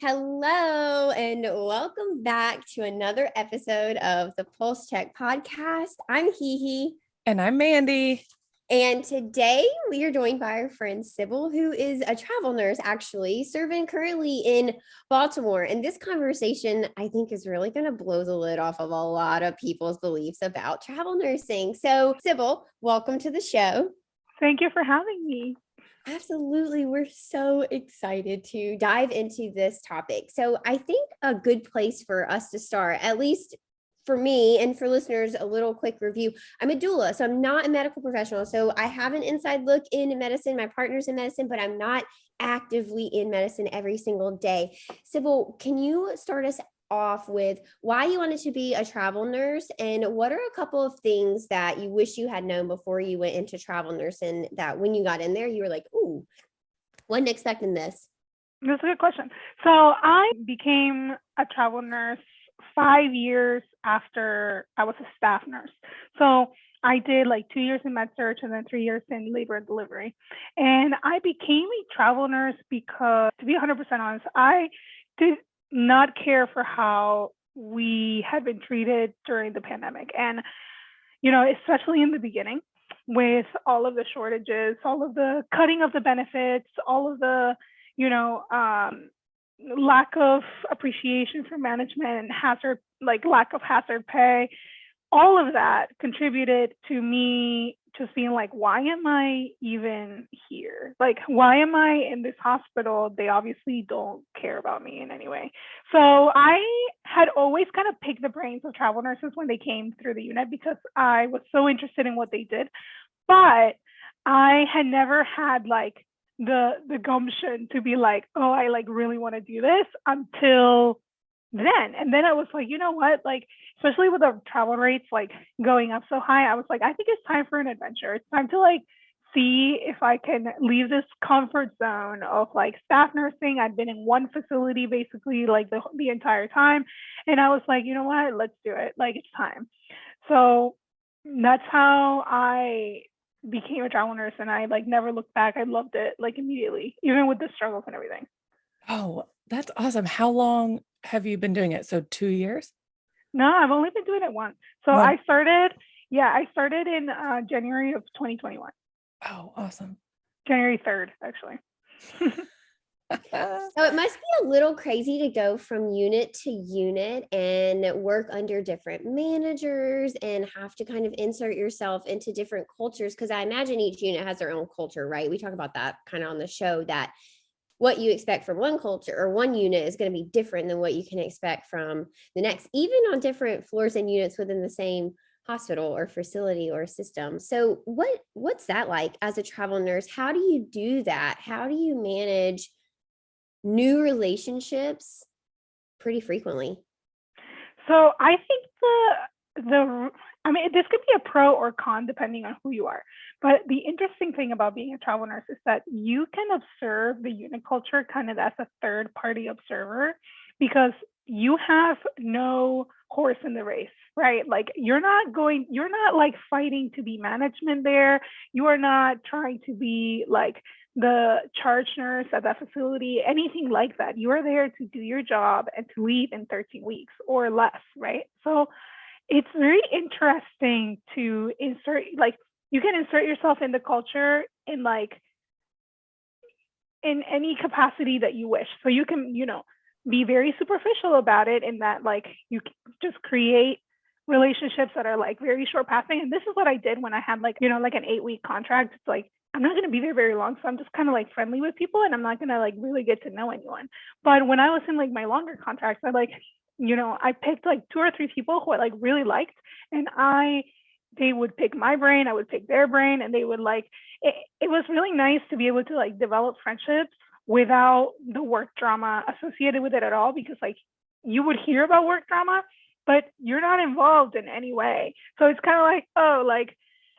Hello, and welcome back to another episode of the Pulse Check podcast. I'm Hee. And I'm Mandy. And today we are joined by our friend Sibyl, who is a travel nurse, actually serving currently in Baltimore. And this conversation, I think, is really going to blow the lid off of a lot of people's beliefs about travel nursing. So, Sibyl, welcome to the show. Thank you for having me. Absolutely. We're so excited to dive into this topic. So I think a good place for us to start, at least for me and for listeners, a little quick review. I'm a doula, so I'm not a medical professional. So I have an inside look in medicine. My partner's in medicine, but I'm not actively in medicine every single day. Sibyl, can you start us off with why you wanted to be a travel nurse and what are a couple of things that you wish you had known before you went into travel nursing that when you got in there you were like, ooh, wasn't expecting this? That's a good question. So I became a travel nurse 5 years after I was a staff nurse. So I did like 2 years in med surg and then 3 years in labor and delivery. And I became a travel nurse because, to be 100% honest, I did not care for how we had been treated during the pandemic. And, especially in the beginning with all of the shortages, all of the cutting of the benefits, all of the, lack of appreciation for management and lack of hazard pay, all of that contributed to me just being like, why am I even here? Like, why am I in this hospital? They obviously don't care about me in any way. So I had always kind of picked the brains of travel nurses when they came through the unit because I was so interested in what they did. But I had never had like the gumption to be like, oh, I like really want to do this until then. And then I was like, you know what, like, especially with the travel rates like going up so high, I was like, I think it's time for an adventure. It's time to like see if I can leave this comfort zone of like staff nursing. I'd been in one facility basically like the entire time. And I was like, you know what, let's do it. Like, it's time. So that's how I became a travel nurse, and I like never looked back. I loved it like immediately, even with the struggles and everything. Oh, that's awesome. How long have you been doing it? So 2 years? No, I've only been doing it once. So I started in January of 2021. Oh, awesome. January 3rd, actually. So it must be a little crazy to go from unit to unit and work under different managers and have to kind of insert yourself into different cultures, because I imagine each unit has their own culture, right? We talk about that kind of on the show, that what you expect from one culture or one unit is going to be different than what you can expect from the next, even on different floors and units within the same hospital or facility or system. So what's that like as a travel nurse? How do you do that? How do you manage new relationships pretty frequently? So I think this could be a pro or con depending on who you are. But the interesting thing about being a travel nurse is that you can observe the unit culture kind of as a third party observer, because you have no horse in the race, right? Like you're not like fighting to be management there. You are not trying to be like the charge nurse at that facility, anything like that. You are there to do your job and to leave in 13 weeks or less, right? So it's very interesting to insert, like, you can insert yourself in the culture in like in any capacity that you wish. So you can, be very superficial about it in that like you just create relationships that are like very short passing. And this is what I did when I had like, like an 8-week contract. It's like, I'm not going to be there very long. So I'm just kind of like friendly with people and I'm not going to like really get to know anyone. But when I was in like my longer contracts, I like, I picked like 2 or 3 people who I like really liked, and they would pick my brain, I would pick their brain, and they would like, it was really nice to be able to like develop friendships without the work drama associated with it at all, because like you would hear about work drama, but you're not involved in any way. So it's kind of like, oh, like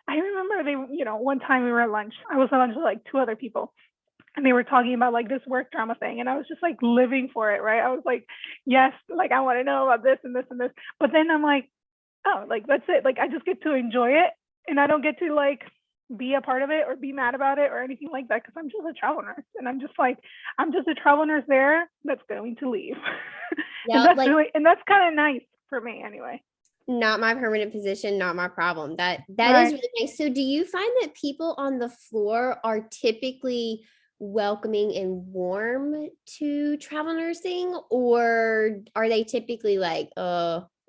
I remember one time we were at lunch, I was at lunch with like 2 other people, and they were talking about like this work drama thing, and I was just like living for it, right? I was like, yes, like I want to know about this and this and this. But then I'm like, oh, like that's it. Like I just get to enjoy it, and I don't get to like be a part of it or be mad about it or anything like that, because I'm just a travel nurse, and I'm just like, I'm just a travel nurse there that's going to leave. And Yeah, that's like really, and that's kind of nice for me anyway. not my permanent position, not my problem. That is Right. really nice. So do you find that people on the floor are typically welcoming and warm to travel nursing, or are they typically like,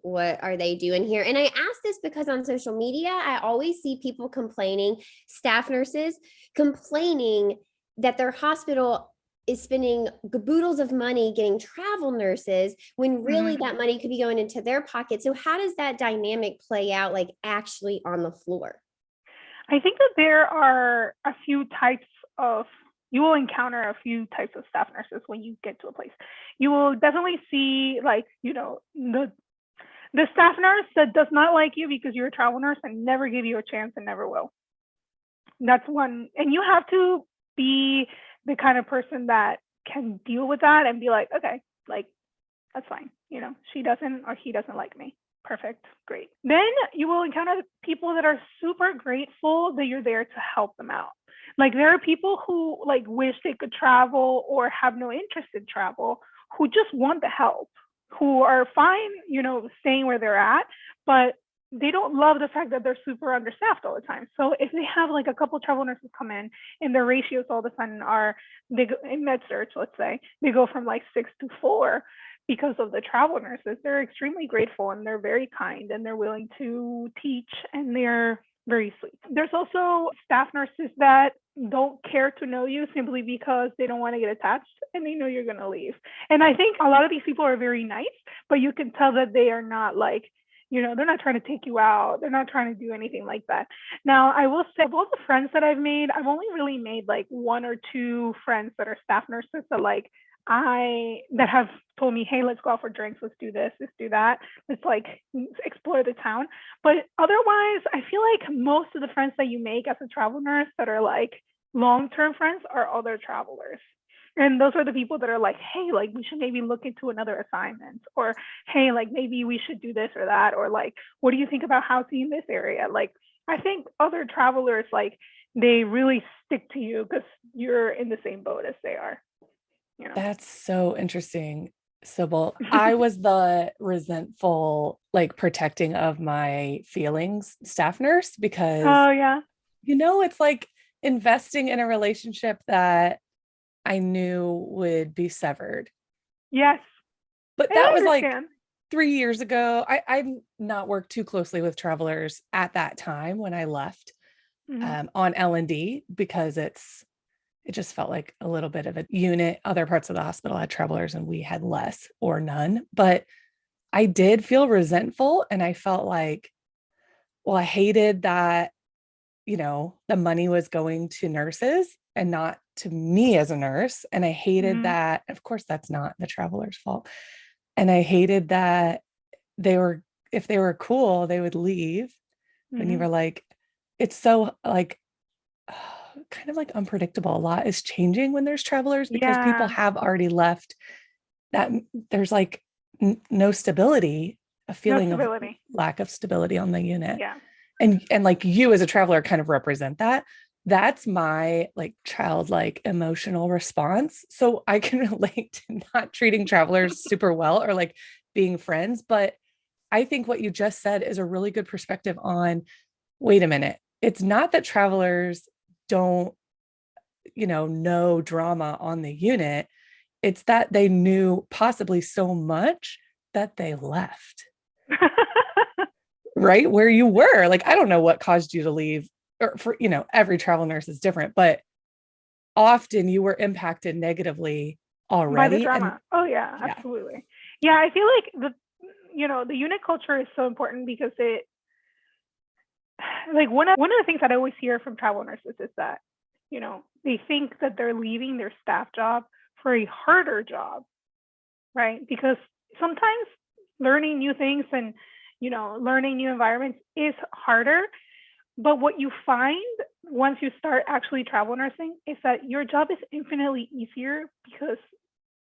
what are they doing here? And I ask this because on social media, I always see people complaining, staff nurses complaining that their hospital is spending caboodles of money getting travel nurses when really Mhm. that money could be going into their pocket. So how does that dynamic play out, like actually on the floor? I think that there are a few types of, you will encounter a few types of staff nurses when you get to a place. You will definitely see, like, the staff nurse that does not like you because you're a travel nurse and never give you a chance and never will. That's one. And you have to be the kind of person that can deal with that and be like, okay, like, that's fine. She doesn't or he doesn't like me. Perfect. Great. Then you will encounter people that are super grateful that you're there to help them out. Like, there are people who like wish they could travel or have no interest in travel, who just want the help, who are fine, staying where they're at, but they don't love the fact that they're super understaffed all the time. So if they have like a couple of travel nurses come in and their ratios all of a sudden are, they go in med surg, let's say, they go from like 6 to 4 because of the travel nurses, they're extremely grateful and they're very kind and they're willing to teach and they're very sweet. There's also staff nurses that don't care to know you simply because they don't want to get attached and they know you're going to leave. And I think a lot of these people are very nice, but you can tell that they are not like, they're not trying to take you out. They're not trying to do anything like that. Now, I will say, of all the friends that I've made, I've only really made like 1 or 2 friends that are staff nurses that have told me, hey, let's go out for drinks, let's do this, let's do that, let's like explore the town. But otherwise, I feel like most of the friends that you make as a travel nurse that are like long-term friends are other travelers. And those are the people that are like, hey, like we should maybe look into another assignment, or hey, like maybe we should do this or that, or like, what do you think about housing in this area? Like, I think other travelers, like, they really stick to you because you're in the same boat as they are. That's so interesting, Sibyl. I was the resentful, like protecting of my feelings staff nurse because, Oh yeah. it's like investing in a relationship that I knew would be severed. Yes. But And that I was like understand. 3 years ago. I've not worked too closely with travelers at that time when I left on L&D because it just felt like a little bit of a unit. Other parts of the hospital had travelers and we had less or none. But I did feel resentful and I felt like, well, I hated that, the money was going to nurses and not to me as a nurse. And I hated Mm-hmm. that. Of course, that's not the traveler's fault. And I hated that if they were cool, they would leave. And you Mm-hmm. were like, it's so like, kind of like unpredictable. A lot is changing when there's travelers because people Yeah. have already left. That there's like no stability, a No feeling of stability. lack of stability on the unit. Yeah. And like you as a traveler kind of represent that. That's my like childlike emotional response. So I can relate to not treating travelers super well or like being friends. But I think what you just said is a really good perspective on, wait a minute, it's not that travelers don't, know drama on the unit. It's that they knew possibly so much that they left right where you were. Like, I don't know what caused you to leave, or for, every travel nurse is different, but often you were impacted negatively By the already. And drama. Oh yeah, yeah, absolutely. Yeah, I feel like the unit culture is so important because it, like, one of the things that I always hear from travel nurses is that, they think that they're leaving their staff job for a harder job, right? Because sometimes learning new things and, learning new environments is harder. But what you find once you start actually travel nursing is that your job is infinitely easier because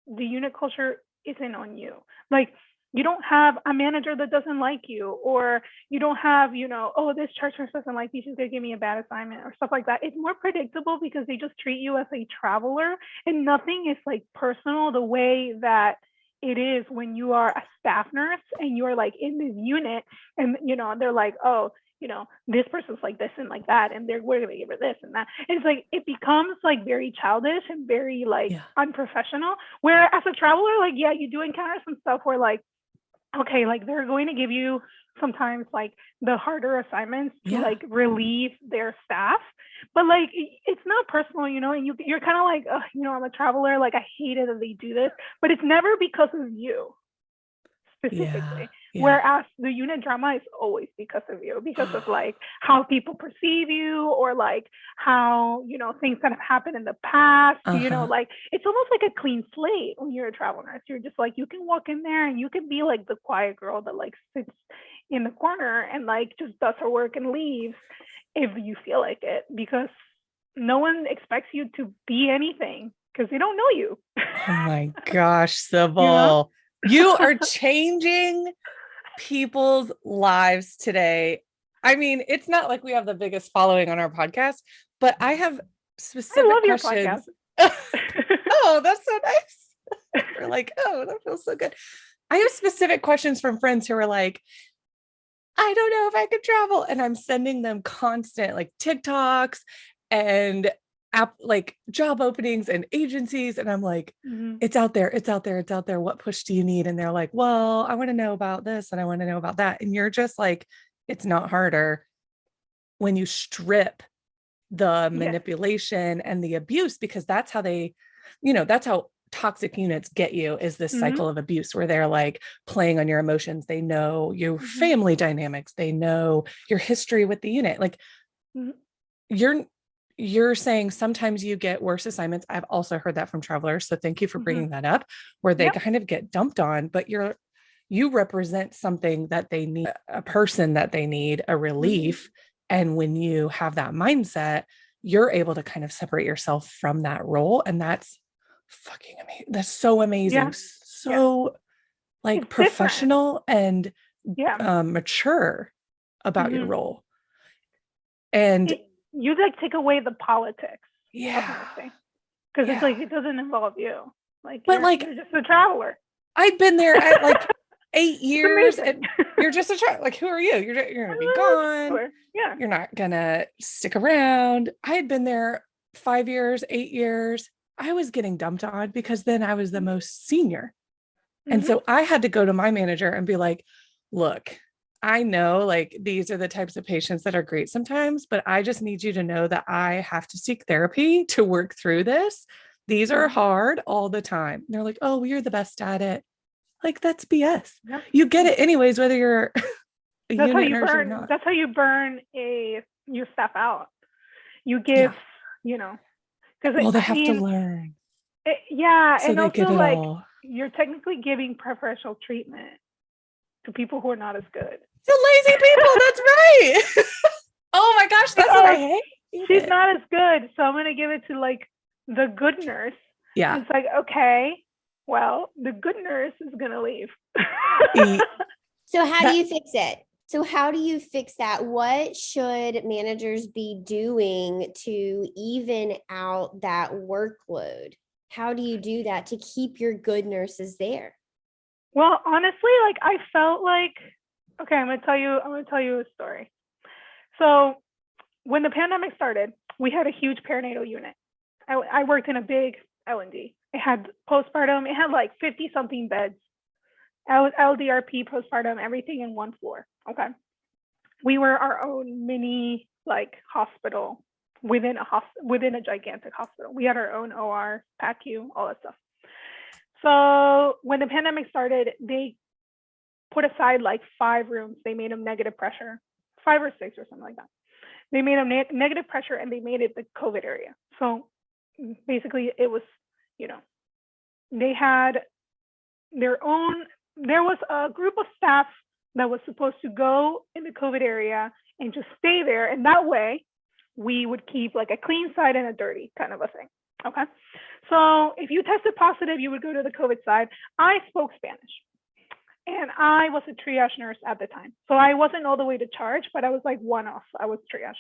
the unit culture isn't on you. Like, you don't have a manager that doesn't like you, or you don't have, oh, this church nurse doesn't like me, she's going to give me a bad assignment or stuff like that. It's more predictable because they just treat you as a traveler, and nothing is like personal the way that it is when you are a staff nurse and you're like in this unit, and they're like, oh, this person's like this and like that, and we're gonna give her this and that. And it's like, it becomes like very childish and very like unprofessional. Where as a traveler, like, yeah, you do encounter some stuff where like, okay, like they're going to give you sometimes like the harder assignments to like relieve their staff, but like it's not personal, and you're kind of like, oh, I'm a traveler, like I hate it that they do this, but it's never because of you specifically. Whereas the unit drama is always because of you, because of like how people perceive you, or like how, things that have happened in the past, like it's almost like a clean slate when you're a travel nurse. You're just like, you can walk in there and you can be like the quiet girl that like sits in the corner and like just does her work and leaves if you feel like it, because no one expects you to be anything because they don't know you. Oh my gosh, Sibyl. You are changing people's lives today. I mean, it's not like we have the biggest following on our podcast, but I have specific questions. Oh, that's so nice. We're like, oh, that feels so good. I have specific questions from friends who are like, I don't know if I could travel. And I'm sending them constant like TikToks and like job openings and agencies. And I'm like, it's out there. It's out there. It's out there. What push do you need? And they're like, well, I want to know about this and I want to know about that. And you're just like, it's not harder when you strip the manipulation and the abuse, because that's how they, that's how toxic units get you, is this cycle of abuse where they're like playing on your emotions. They know your family dynamics. They know your history with the unit. Like you're saying sometimes you get worse assignments. I've also heard that from travelers. So thank you for bringing that up, where they kind of get dumped on, but you represent something that they need, a person that they need, a relief. And when you have that mindset, you're able to kind of separate yourself from that role. And that's fucking amazing. That's so amazing. So like it's professional different. And mature about your role. And you like take away the politics. Because it's like, it doesn't involve you. Like, but you're just a traveler. I've been there at like 8 years and you're just a traveler. Like, who are you? You're going to be gone. Sure. Yeah. You're not going to stick around. I had been there 5 years, 8 years. I was getting dumped on because then I was the most senior. And so I had to go to my manager and be like, look, I know like these are the types of patients that are great sometimes, but I just need you to know that I have to seek therapy to work through this. These are hard all the time. And they're like, oh, well, you're the best at it. Like, that's BS. Yep. You get it anyways, whether you're a unit nurse or not. That's how you burn your staff out. You give, because they have to learn. So and also like you're technically giving preferential treatment to people who are not as good. To lazy people, that's right. Oh my gosh, that's what I hate. She's not as good, so I'm gonna give it to like the good nurse. Yeah. It's like, okay, well, the good nurse is gonna leave. So how do you fix it? So how do you fix that? What should managers be doing to even out that workload? How do you do that to keep your good nurses there? Well, honestly, like I felt like, okay, I'm gonna tell you a story. So when the pandemic started, we had a huge perinatal unit. I worked in a big L&D. It had postpartum. It had like 50 something beds, LDRP, postpartum, everything in one floor. Okay. We were our own mini like hospital within a gigantic hospital. We had our own OR, PACU, all that stuff. So when the pandemic started, they put aside like 5 rooms. They made them negative pressure, 5 or 6 or something like that. They made them negative pressure and they made it the COVID area. So basically it was, they had their own, there was a group of staff that was supposed to go in the COVID area and just stay there. And that way we would keep like a clean side and a dirty kind of a thing. Okay. So if you tested positive, you would go to the COVID side. I spoke Spanish. And I was a triage nurse at the time. So I wasn't all the way to charge, but I was like one off. I was triage.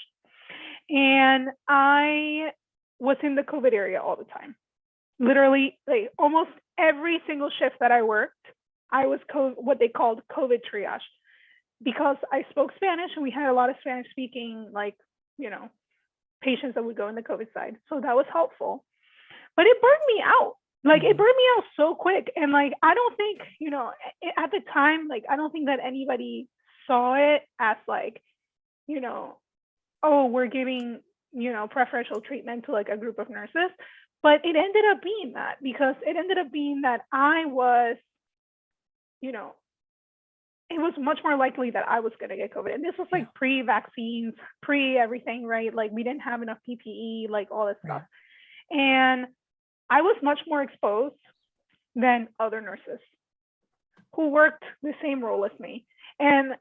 And I was in the COVID area all the time. Literally, like almost every single shift that I worked, I was what they called COVID triage, because I spoke Spanish and we had a lot of Spanish speaking, like, you know, patients that would go in the COVID side. So that was helpful. But it burned me out. Like it burned me out so quick. And like, I don't think, you know, at the time, like, I don't think that anybody saw it as like, you know, oh, we're giving, you know, preferential treatment to like a group of nurses. But it ended up being that, because it ended up being that I was, you know, it was much more likely that I was going to get COVID. And this was like pre-vaccines, pre-everything, right? Like we didn't have enough PPE, like all this stuff. And I was much more exposed than other nurses who worked the same role as me. And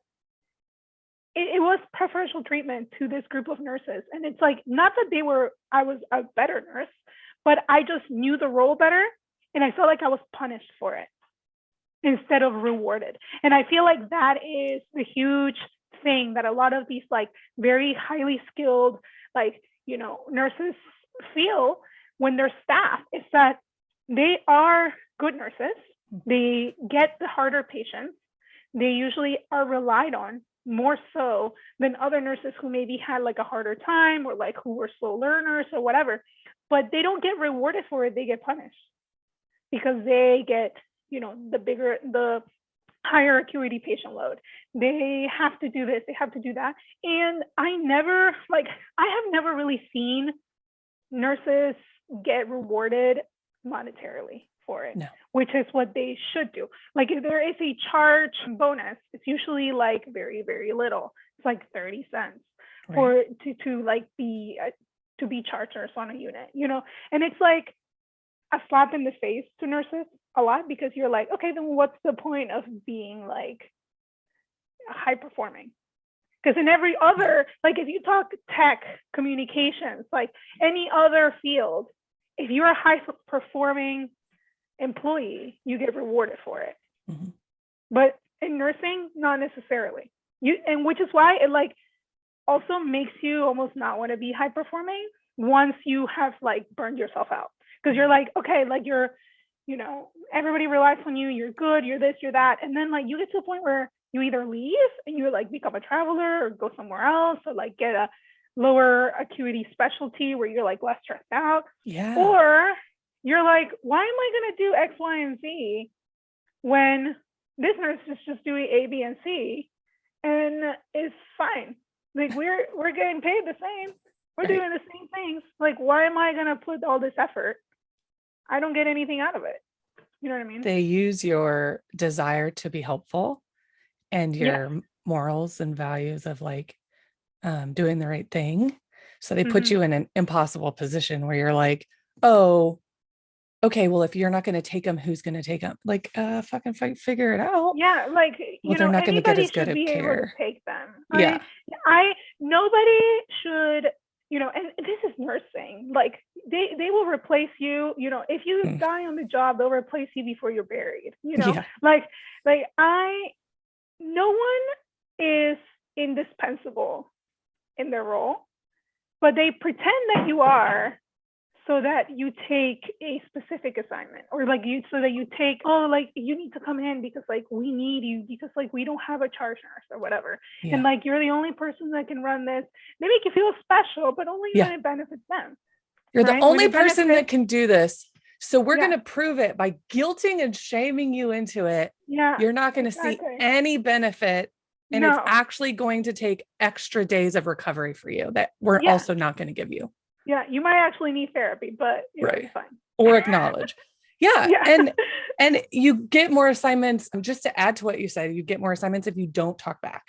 it was preferential treatment to this group of nurses. And it's like, not that I was a better nurse, but I just knew the role better. And I felt like I was punished for it instead of rewarded. And I feel like that is the huge thing that a lot of these like very highly skilled, like, you know, nurses feel when they're staff, is that they are good nurses. They get the harder patients. They usually are relied on more so than other nurses who maybe had like a harder time, or like who were slow learners or whatever, but they don't get rewarded for it. They get punished because they get, you know, the higher acuity patient load. They have to do this, they have to do that. And I have never really seen nurses get rewarded monetarily for it, which is what they should do. Like if there is a charge bonus, it's usually like very, very little. It's like 30 cents for to like be to be charge nurse on a unit, you know? And it's like a slap in the face to nurses a lot, because you're like, okay, then what's the point of being like high performing? Because in every other, like if you talk tech, communications, like any other field, if you're a high performing employee, you get rewarded for it. But in nursing, not necessarily. And which is why it like also makes you almost not want to be high performing once you have like burned yourself out. Because you're like, okay, like you're, you know, everybody relies on you, you're good, you're this, you're that. And then like you get to a point where you either leave and you like become a traveler or go somewhere else, or like get a lower acuity specialty where you're like less stressed out. Or you're like, why am I going to do X, Y, and Z when this nurse is just doing A, B, and C and it's fine? Like we're getting paid the same. We're doing the same things. Like, why am I going to put all this effort? I don't get anything out of it. You know what I mean? They use your desire to be helpful and your morals and values of like doing the right thing. So they put you in an impossible position where you're like, oh, okay, well, if you're not going to take them, who's going to take them? Like, fucking figure it out. Yeah, like, you know, they're not going to get as good should at be able to care. take them. Yeah. Nobody should, you know, and this is nursing. Like, they will replace you. You know, if you die on the job, they'll replace you before you're buried. You know, no one is indispensable in their role, but they pretend that you are, so that you take a specific assignment, or like so that you take, oh, like you need to come in because like we need you, because like we don't have a charge nurse or whatever. And like you're the only person that can run this. They make you feel special, but only when it benefits them. You're the only person that can do this. So we're going to prove it by guilting and shaming you into it. You're not going to see any benefit. And it's actually going to take extra days of recovery for you that we're also not going to give you. Yeah, you might actually need therapy, but it's fine. Or acknowledge. And you get more assignments. Just to add to what you said, you get more assignments if you don't talk back,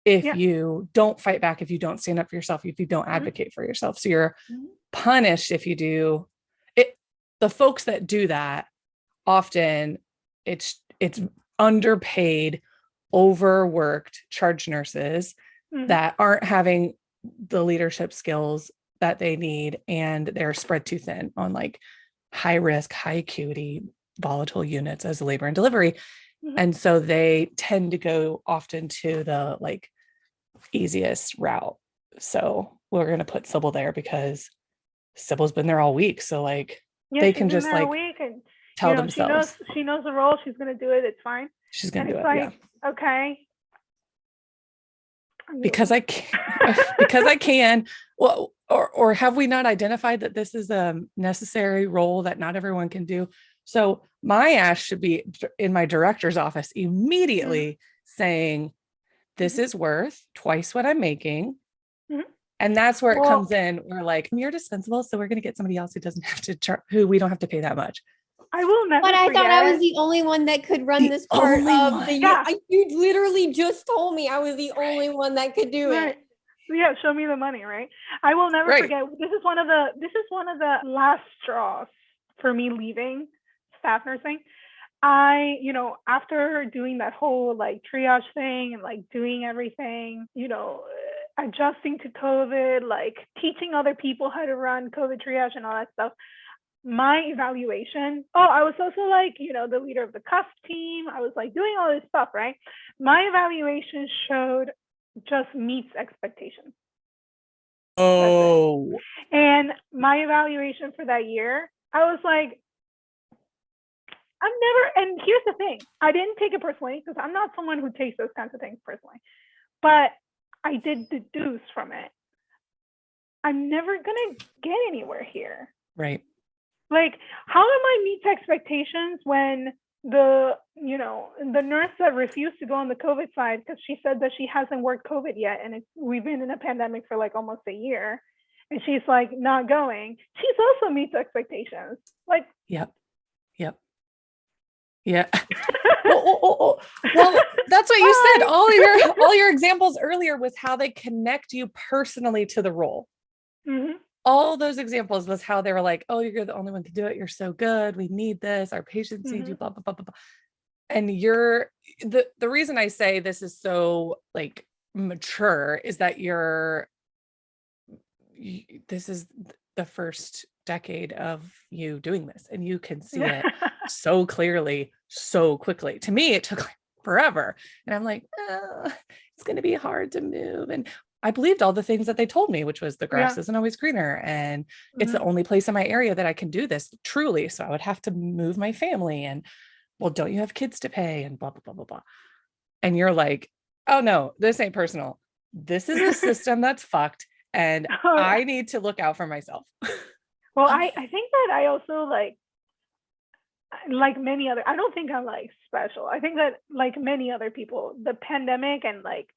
if you don't fight back, if you don't stand up for yourself, if you don't advocate for yourself. So you're punished if you do it. The folks that do that, often it's underpaid, overworked charge nurses that aren't having the leadership skills that they need, and they're spread too thin on like high risk, high acuity, volatile units as labor and delivery. And so they tend to go often to the like easiest route. So we're going to put Sibyl there because Sibyl's been there all week. So like Yeah, they she's can been just there a like week, and tell she knows themselves the role. She's gonna do it. It's fine. she's going And to do it's it. like, Yeah. okay, Because I can, because I can. Well, or have we not identified that this is a necessary role that not everyone can do? So my ass should be in my director's office immediately saying, this is worth twice what I'm making. And that's where it comes in. We're like, you're dispensable. So we're going to get somebody else who doesn't have to who we don't have to pay that much. I will never But I forget. thought I was the only one that could run this part of the Yeah. you literally just told me I was the only one that could do it. Yeah, show me the money, right? I will never forget. This is one of the last straws for me leaving staff nursing. I, after doing that whole like triage thing and like doing everything, adjusting to COVID, like teaching other people how to run COVID triage and all that stuff. My evaluation, I was also like, the leader of the CUSP team. I was like doing all this stuff, right? My evaluation showed just meets expectations. Oh. And my evaluation for that year, I was like, and here's the thing, I didn't take it personally because I'm not someone who takes those kinds of things personally, but I did deduce from it, I'm never going to get anywhere here. Right. Like, how am I meet expectations when the nurse that refused to go on the COVID side because she said that she hasn't worked COVID yet, and we've been in a pandemic for like almost a year, and she's like not going, she's also meets expectations. Like, Yep. Yeah. Well, that's what you said. All your examples earlier was how they connect you personally to the role. All those examples was how they were like, oh, you're the only one to do it. You're so good. We need this. Our patients need you, blah, blah, blah, blah, blah. And the reason I say this is so like mature is that this is the first decade of you doing this, and you can see it so clearly, so quickly. To me, it took like forever. And I'm like, it's going to be hard to move. And I believed all the things that they told me, which was the grass isn't always greener. And it's the only place in my area that I can do this truly. So I would have to move my family, and well, don't you have kids to pay, and blah, blah, blah, blah, blah. And you're like, oh no, this ain't personal. This is a system that's fucked. And I need to look out for myself. Well, I think that I also like many other, I don't think I'm like special. I think that like many other people, the pandemic and like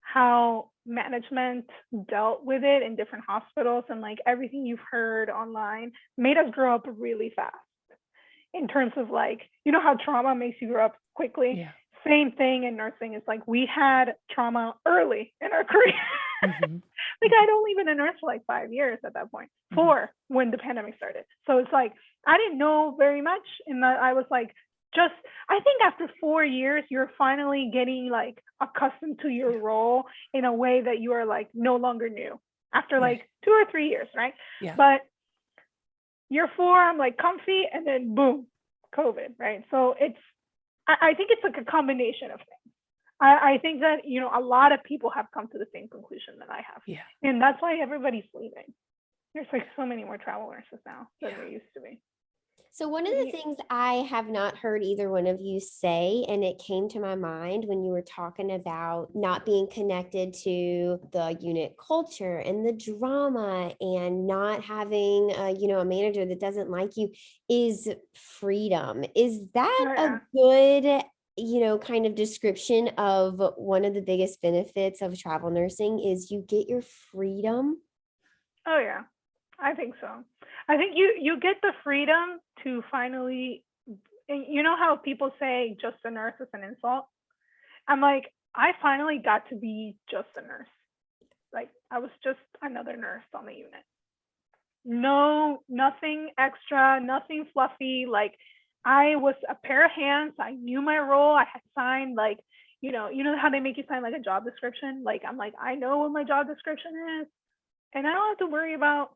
how management dealt with it in different hospitals and like everything you've heard online made us grow up really fast in terms of like, how trauma makes you grow up quickly. Yeah. Same thing in nursing. It's like we had trauma early in our career. Like I'd only been a nurse for like 5 years at that point, 4 when the pandemic started. So it's like I didn't know very much, and I was like, I think after 4 years, you're finally getting like accustomed to your role in a way that you are like no longer new after like 2 or 3 years, right? Yeah. But year 4, I'm like comfy, and then boom, COVID, right? So I think it's like a combination of things. I think that, a lot of people have come to the same conclusion that I have. Yeah. And that's why everybody's leaving. There's like so many more travel nurses now than there used to be. So one of the things I have not heard either one of you say, and it came to my mind when you were talking about not being connected to the unit culture and the drama and not having a manager that doesn't like you, is freedom. Is that a good kind of description of one of the biggest benefits of travel nursing is you get your freedom? Oh yeah, I think so. I think you get the freedom to finally, how people say just a nurse is an insult. I'm like, I finally got to be just a nurse. Like I was just another nurse on the unit. No, nothing extra, nothing fluffy. Like I was a pair of hands. I knew my role. I had signed like, how they make you sign like a job description. Like I'm like, I know what my job description is, and I don't have to worry about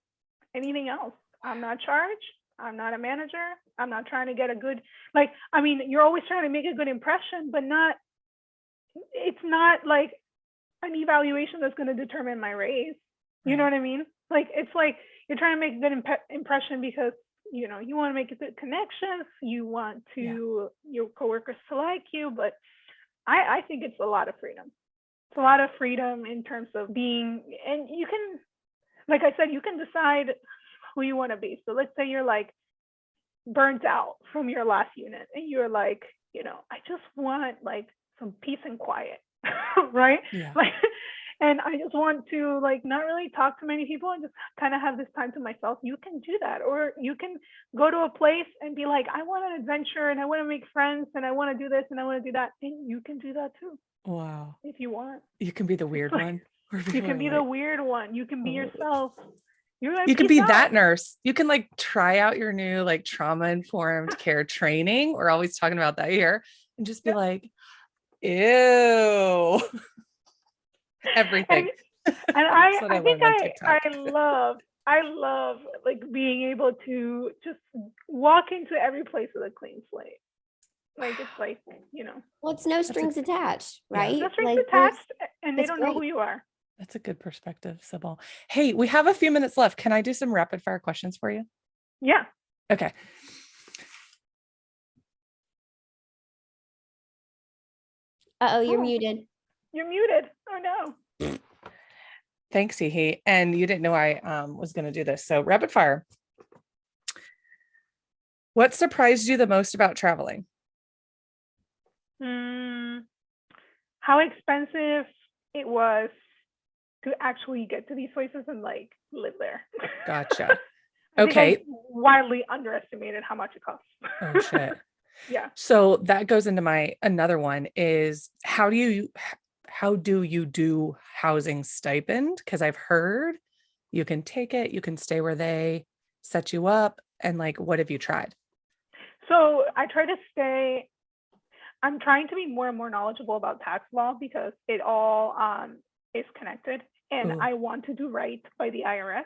anything else. I'm not charged. I'm not a manager. I'm not trying to get a good, like, I mean, you're always trying to make a good impression, but it's not like an evaluation that's going to determine my raise. You know what I mean? Like, it's like you're trying to make a good impression because, you know, you want to make good connections. You want to your coworkers to like you, but I think it's a lot of freedom. It's a lot of freedom in terms of being, and you can, like I said, you can decide who you want to be. So let's say you're like burnt out from your last unit and you're like, you know, I just want like some peace and quiet, right? Yeah. Like, and I just want to like not really talk to many people and just kind of have this time to myself. You can do that. Or you can go to a place and be like, I want an adventure and I want to make friends and I want to do this and I want to do that. And you can do that too. Wow. If you want. You can be the weird one. You can be the weird one. You can be yourself. You can be that nurse. You can like try out your new like trauma informed care training. We're always talking about that here, and just be like, ew, everything. And I think I love like being able to just walk into every place with a clean slate. Like it's like, you know. Well, it's no strings attached, right? No strings attached, and they don't know who you are. That's a good perspective, Sibyl. Hey, we have a few minutes left. Can I do some rapid fire questions for you? Yeah. Okay. You're muted. You're muted. Oh no. Thanks, He. And you didn't know I was going to do this. So rapid fire. What surprised you the most about traveling? How expensive it was to actually get to these places and like live there. Gotcha. Okay. I wildly underestimated how much it costs. Oh shit. Yeah. So that goes into my another one is how do you do housing stipend? Because I've heard you can take it, you can stay where they set you up, and like what have you tried? So I try to stay. I'm trying to be more and more knowledgeable about tax law because it all is connected, and I want to do right by the IRS.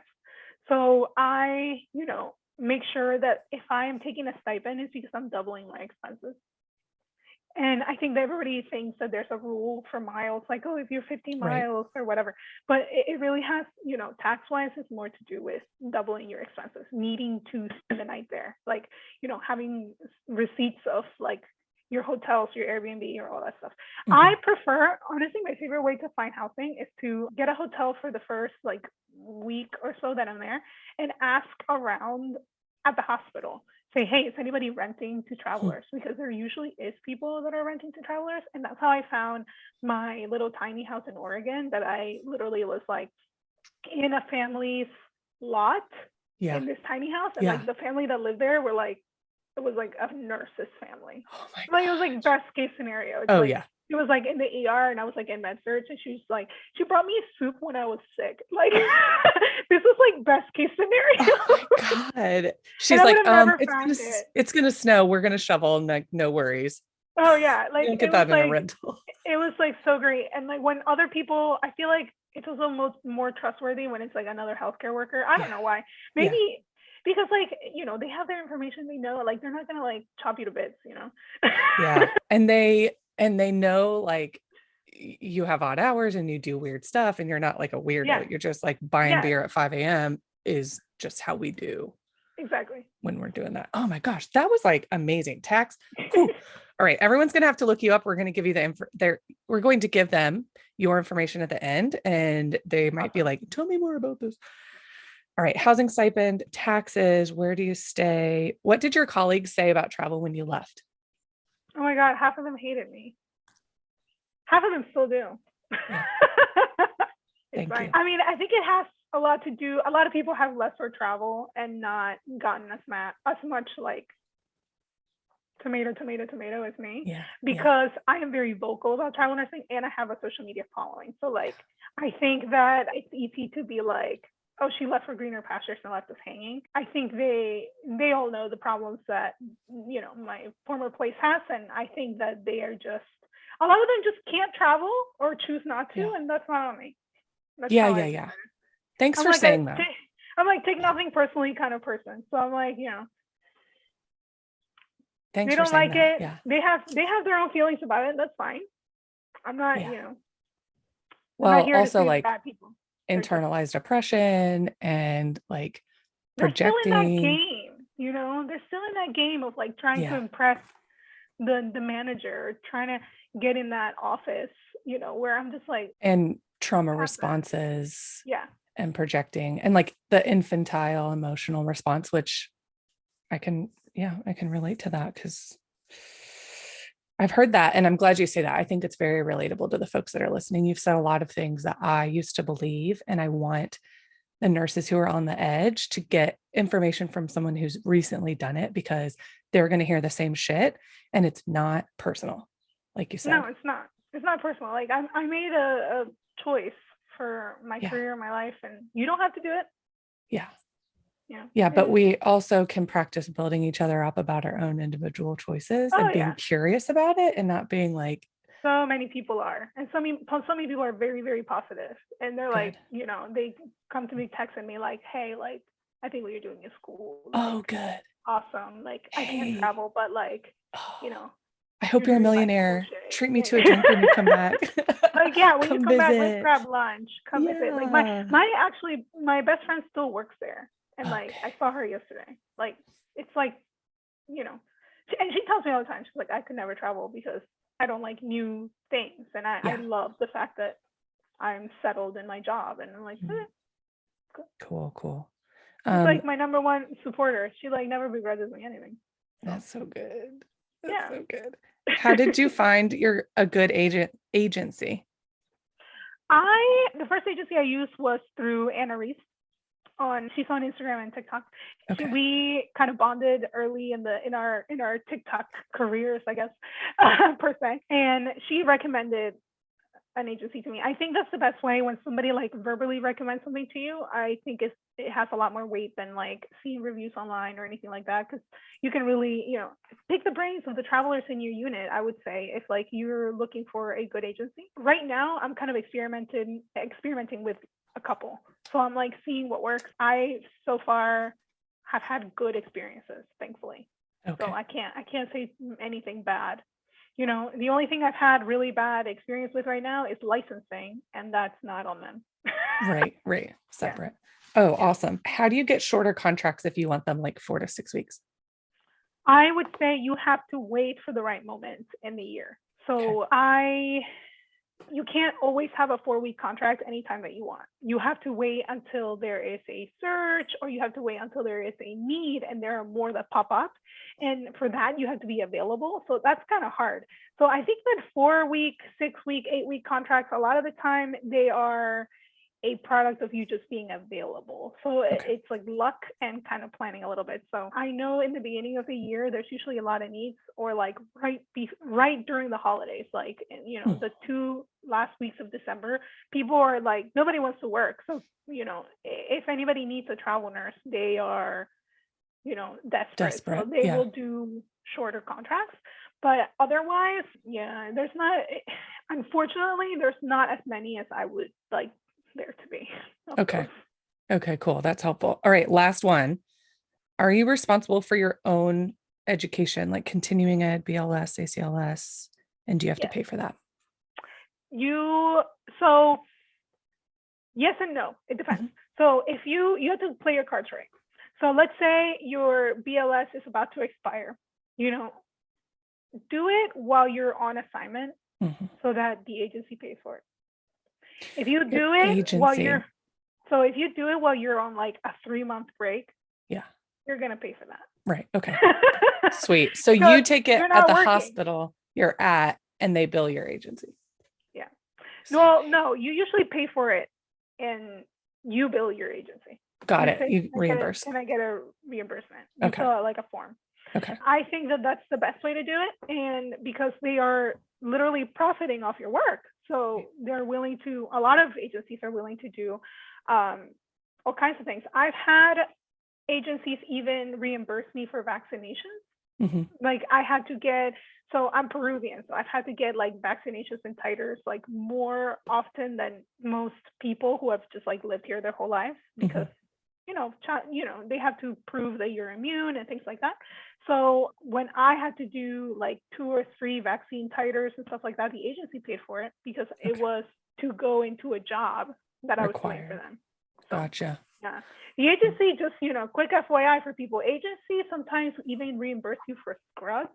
So I, you know, make sure that if I am taking a stipend, it's because I'm doubling my expenses. And I think that everybody thinks that there's a rule for miles, like, oh, if you're 50 miles or whatever, but it really has, you know, tax-wise, it's more to do with doubling your expenses, needing to spend the night there, like, you know, having receipts of like your hotels, your Airbnb, or all that stuff. I prefer, honestly, my favorite way to find housing is to get a hotel for the first like week or so that I'm there and ask around at the hospital. Say, hey, is anybody renting to travelers? Because there usually is people that are renting to travelers. And that's how I found my little tiny house in Oregon that I literally was like in a family's lot in this tiny house. And like the family that lived there were like, it was like a nurse's family. Oh my God. Like it was like best case scenario. It's like, it was like in the ER and I was like in med surg and she was like, she brought me soup when I was sick. Like this was like best case scenario. Oh my God. She's like, it's gonna snow. We're gonna shovel and like no worries. Oh yeah. Like you get that in a rental. It was like so great. And like when other people, I feel like it's also more trustworthy when it's like another healthcare worker. I don't know why. Maybe because like, you know, they have their information, they know, like they're not gonna like chop you to bits, you know. And they know like you have odd hours and you do weird stuff and you're not like a weirdo. You're just like buying beer at 5 a.m. is just how we do. Exactly. When we're doing that. Oh my gosh, that was like amazing. Tax. All right, everyone's gonna have to look you up. We're gonna give you we're going to give them your information at the end, and they might be like, "Tell me more about this." All right, housing stipend, taxes. Where do you stay? What did your colleagues say about travel when you left? Oh my God, half of them hated me. Half of them still do. Thank you. I mean, I think it has a lot to do. A lot of people have lesser travel and not gotten as much like tomato as me, because I am very vocal about travel nursing and I have a social media following. So like, I think that it's easy to be like, oh, she left for greener pastures and left us hanging. I think they all know the problems that, you know, my former place has. And I think that they are just, a lot of them just can't travel or choose not to. And that's not on me. That's Thanks for saying that. I'm like, take nothing personally kind of person. So I'm like, you know, Thanks They for don't saying like that. it. Yeah. They have their own feelings about it. That's fine. I'm not, Yeah. I'm not Well, here to also say they're like bad people. They're just, internalized oppression and like they're still in that projecting. game, they're still in that game of like trying to Yeah. impress the manager, trying to get in that office, where I'm just like, And trauma "Stop that." responses Yeah. and projecting and like the infantile emotional response, which I can relate to that because I've heard that. And I'm glad you say that. I think it's very relatable to the folks that are listening. You've said a lot of things that I used to believe, and I want the nurses who are on the edge to get information from someone who's recently done it, because they're going to hear the same shit and it's not personal. Like you said. No, it's not. It's not personal. Like I made a choice for my Yeah. career, my life, and you don't have to do it. Yeah. Yeah. Yeah. But we also can practice building each other up about our own individual choices Oh and being yeah. curious about it and not being like, So many people are, and so many people are very, very positive, and they're like, good. they come to me, texting me like, hey, like, I think what you're doing is cool. Oh, Like, good. awesome. Like, I can't Hey. travel, but like, Oh, I you're hope you're a doing like cool millionaire. shit. Treat me to a drink when you come back. Like, yeah, when you Come come back, let's visit. grab lunch. Come visit. Like Yeah. my best friend still works there, and like Okay. I saw her yesterday. Like, it's like, and she tells me all the time, she's like, I could never travel because I don't like new things, and I Yeah. love the fact that I'm settled in my job, and I'm like, Cool. she's like my number one supporter. She like never begrudges me anything. So, That's so good. yeah. So good. How did you find a good agency? The first agency I used was through Anna Reese. She's on Instagram and TikTok. Okay. We kind of bonded early in our TikTok careers, I guess, per se. And she recommended an agency to me. I think that's the best way when somebody like verbally recommends something to you. I think it has a lot more weight than like seeing reviews online or anything like that, because you can really, pick the brains of the travelers in your unit. I would say if like you're looking for a good agency. Right now, I'm kind of experimenting with a couple. So I'm like seeing what works. I so far have had good experiences, thankfully. Okay. So I can't say anything bad. The only thing I've had really bad experience with right now is licensing, and that's not on them. Right. Separate. Yeah. Oh, yeah. Awesome. How do you get shorter contracts if you want them like 4 to 6 weeks? I would say you have to wait for the right moment in the year. So okay. You can't always have a 4-week contract anytime that you want. You have to wait until there is a surge, or you have to wait until there is a need and there are more that pop up. And for that, you have to be available. So that's kind of hard. So I think that 4-week, 6-week, 8-week contracts, a lot of the time they are a product of you just being available. So it's like luck and kind of planning a little bit. So I know in the beginning of the year, there's usually a lot of needs, or like right during the holidays, like, the 2 last weeks of December, people are like, nobody wants to work. So, if anybody needs a travel nurse, they are, desperate. So they will do shorter contracts. But otherwise, unfortunately, there's not as many as I would like there to be. Okay, cool. That's helpful. All right, last one. Are you responsible for your own education, like continuing ed, BLS, ACLS, and do you have to pay for that? So yes and no, it depends. Mm-hmm. So if you have to play your cards right. So let's say your BLS is about to expire, do it while you're on assignment, mm-hmm. so that the agency pays for it. If you do it while you're on like a 3-month break, you're gonna pay for that. Right. Okay. Sweet. So you take it at the hospital you're at, and they bill your agency. Yeah. Well, no, you usually pay for it, and you bill your agency. Got it. You reimburse. Can I get a reimbursement? You fill out like a form. Okay. I think that that's the best way to do it, and because they are literally profiting off your work, so they're willing to. A lot of agencies are willing to do all kinds of things. I've had agencies even reimburse me for vaccinations. Mm-hmm. Like I had to get. So I'm Peruvian, so I've had to get like vaccinations and titers like more often than most people who have just like lived here their whole lives, because they have to prove that you're immune and things like that. So when I had to do like 2 or 3 vaccine titers and stuff like that, the agency paid for it because it was to go into a job that I was doing for them. So, Gotcha. yeah. The agency, just, quick FYI for people, agency sometimes even reimburse you for scrubs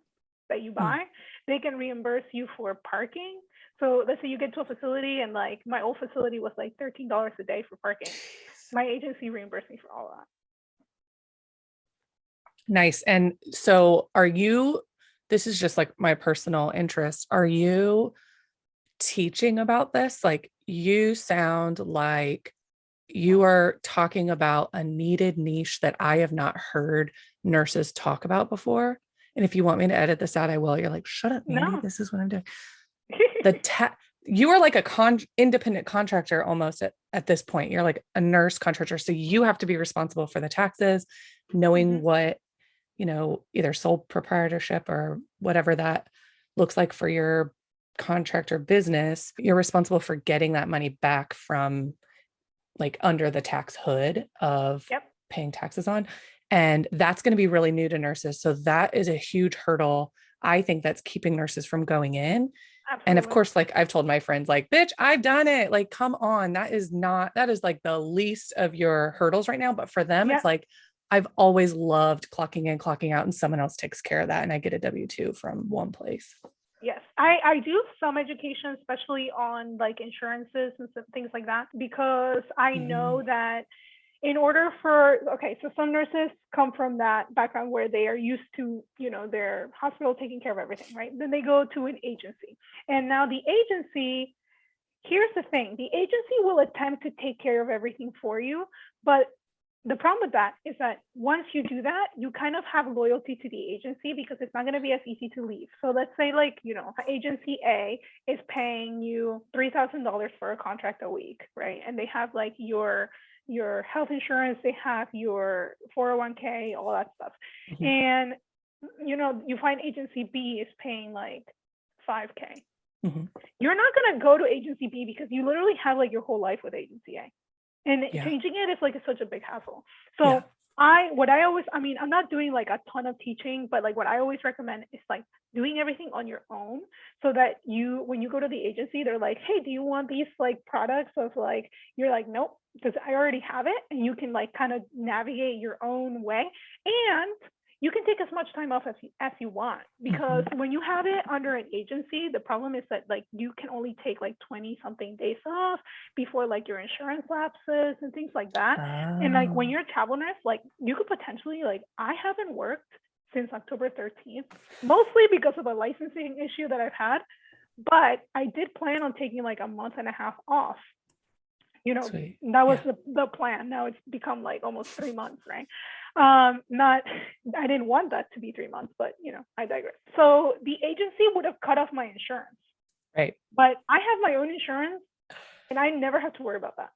that you buy. They can reimburse you for parking. So let's say you get to a facility and like my old facility was like $13 a day for parking. My agency reimbursed me for all of that. Nice. And so this is just like my personal interest. Are you teaching about this? Like, you sound like you are talking about a needed niche that I have not heard nurses talk about before. And if you want me to edit this out, I will. You're like, shut up, Mandy. No. This is what I'm doing. You are like a independent contractor almost at this point. You're like a nurse contractor. So you have to be responsible for the taxes, knowing what, either sole proprietorship or whatever that looks like for your contractor business. You're responsible for getting that money back from like under the tax hood of paying taxes on. And that's going to be really new to nurses. So that is a huge hurdle. I think that's keeping nurses from going in. Absolutely. And of course, like I've told my friends, like, bitch, I've done it. Like, come on. That is like the least of your hurdles right now. But for them, it's like, I've always loved clocking in, clocking out, and someone else takes care of that. And I get a W-2 from one place. Yes, I do some education, especially on like insurances and things like that, because I know that in order so some nurses come from that background where they are used to, their hospital taking care of everything, right? Then they go to an agency. And now the agency, here's the thing, the agency will attempt to take care of everything for you, but the problem with that is that once you do that, you kind of have loyalty to the agency because it's not going to be as easy to leave. So let's say like, agency A is paying you $3,000 for a contract a week, right? And they have like your health insurance, they have your 401k, all that stuff. And, you find agency B is paying like $5K. You're not going to go to agency B because you literally have like your whole life with agency A. And changing it is like such a big hassle. So I'm not doing like a ton of teaching, but like what I always recommend is like doing everything on your own so that when you go to the agency, they're like, hey, do you want these like products of like, you're like, nope, because I already have it. And you can like kind of navigate your own way. And you can take as much time off as you want, because when you have it under an agency, the problem is that like you can only take like 20 something days off before like your insurance lapses and things like that. And like when you're a travel nurse, like you could potentially, like, I haven't worked since October 13th, mostly because of a licensing issue that I've had, but I did plan on taking like a month and a half off. Sweet. That was the plan. Now it's become like almost 3 months, right? I didn't want that to be 3 months, but I digress. So the agency would have cut off my insurance, right? But I have my own insurance and I never have to worry about that.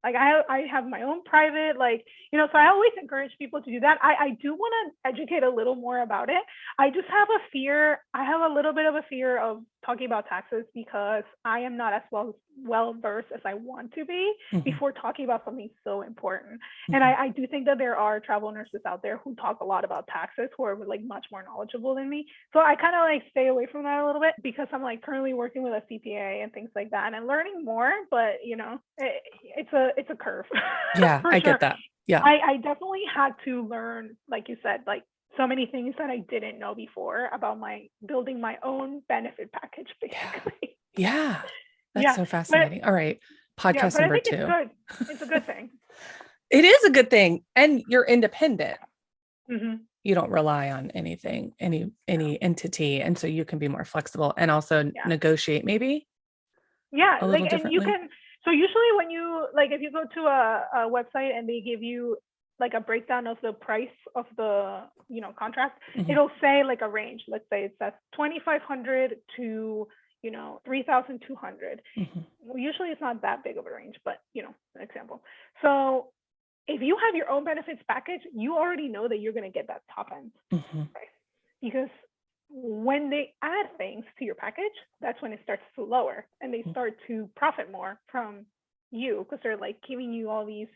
Like I have my own private, like, so I always encourage people to do that. I do want to educate a little more about it. I just have a fear. I have a little bit of a fear of talking about taxes because I am not as well versed as I want to be before talking about something so important. And I do think that there are travel nurses out there who talk a lot about taxes who are like much more knowledgeable than me. So I kind of like stay away from that a little bit because I'm like currently working with a CPA and things like that and learning more, but it's a curve. Yeah, I get that. Yeah. I definitely had to learn, like you said, like so many things that I didn't know before about building my own benefit package, basically. Yeah. That's so fascinating. All right. Podcast number 2. It's good. It's a good thing. It is a good thing. And you're independent. You don't rely on anything, any entity. And so you can be more flexible and also negotiate maybe. Yeah. Like, and you can, so usually when you, like, if you go to a website and they give you like a breakdown of the price of the, contract, it'll say like a range. Let's say it says 2,500 to, 3,200. Well, usually it's not that big of a range, but an example. So if you have your own benefits package, you already know that you're going to get that top end price, because when they add things to your package, that's when it starts to lower and they start to profit more from you because they're like giving you all these,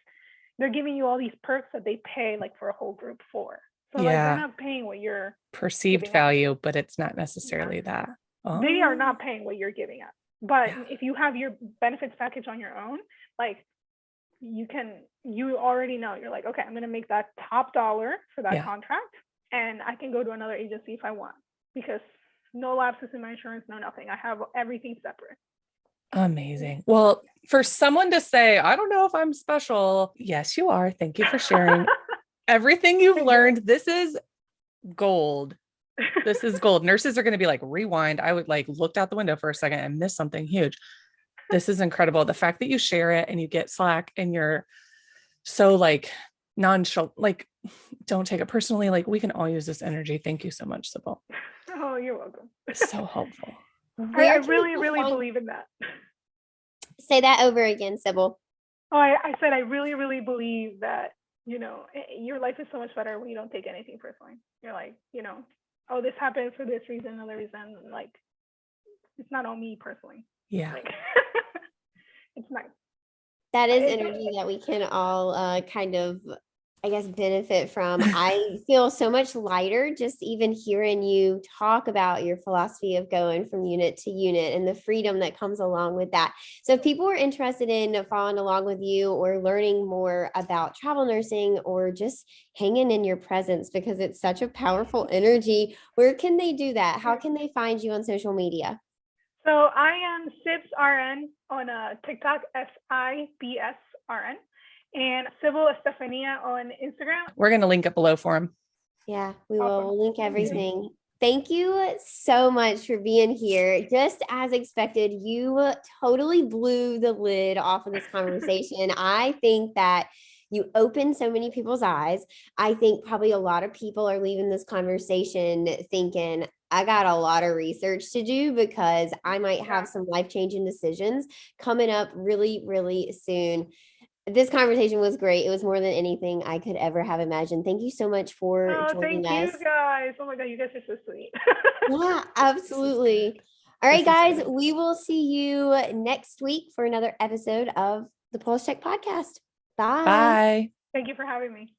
they're giving you all these perks that they pay like for a whole group for. So like they're not paying what you're perceived value, but it's not necessarily that. Oh. They are not paying what you're giving up. But if you have your benefits package on your own, like you already know, you're like, okay, I'm going to make that top dollar for that contract, and I can go to another agency if I want, because no lapses in my insurance, no nothing. I have everything separate. Amazing. Well, for someone to say, I don't know if I'm special. Yes, you are. Thank you for sharing everything you've learned. This is gold. This is gold. Nurses are going to be like, rewind. I would like looked out the window for a second and missed something huge. This is incredible. The fact that you share it and you get slack and you're so like nonchalant, like don't take it personally. Like we can all use this energy. Thank you so much, Sibyl. Oh, you're welcome. So helpful. I really, really believe in that. Say that over again, Sibyl. Oh, I said I really, really believe that, you know, your life is so much better when you don't take anything personally. You're like, you know, oh, this happened for this reason, another reason. Like, it's not on me personally. Yeah. Like, it's nice. That is energy that we can all kind of, I guess, benefit from. I feel so much lighter just even hearing you talk about your philosophy of going from unit to unit and the freedom that comes along with that. So if people are interested in following along with you or learning more about travel nursing or just hanging in your presence, because it's such a powerful energy, where can they do that? How can they find you on social media? So I am SibsRN on TikTok, SIBSRN, and Sibyl Estefania on Instagram. We're going to link it below for him. Yeah, we will link everything. Thank you so much for being here. Just as expected, you totally blew the lid off of this conversation. I think that you opened so many people's eyes. I think probably a lot of people are leaving this conversation thinking, I got a lot of research to do because I might have some life-changing decisions coming up really, really soon. This conversation was great. It was more than anything I could ever have imagined. Thank you so much for joining us. Thank you guys. Oh my God, you guys are so sweet. Yeah, absolutely. All right, guys, we will see you next week for another episode of the Pulse Check podcast. Bye. Bye. Thank you for having me.